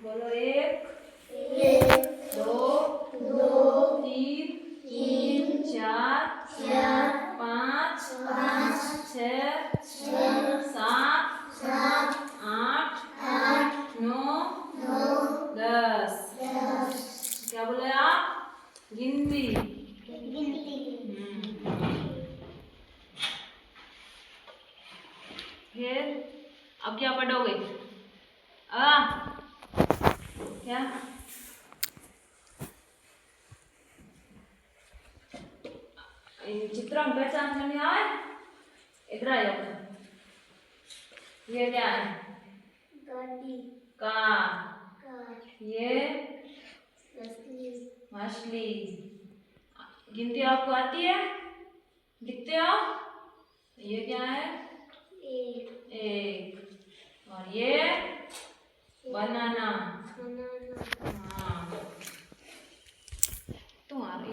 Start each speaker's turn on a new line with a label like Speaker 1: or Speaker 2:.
Speaker 1: बोलो एक, दो, तीन, चार, पाँच, छः, सात, आठ, नौ, 10। क्या बोले आप? गिनती। फिर अब क्या पढ़ोगे? क्या? चित्र पहचान करनी आए? इधर आ जाओ। ये क्या है? कार। ये मछली। गिनती आपको आती है? लिखते हो? ये क्या है? एक। और ये बनाना। हाँ, तुम्हारी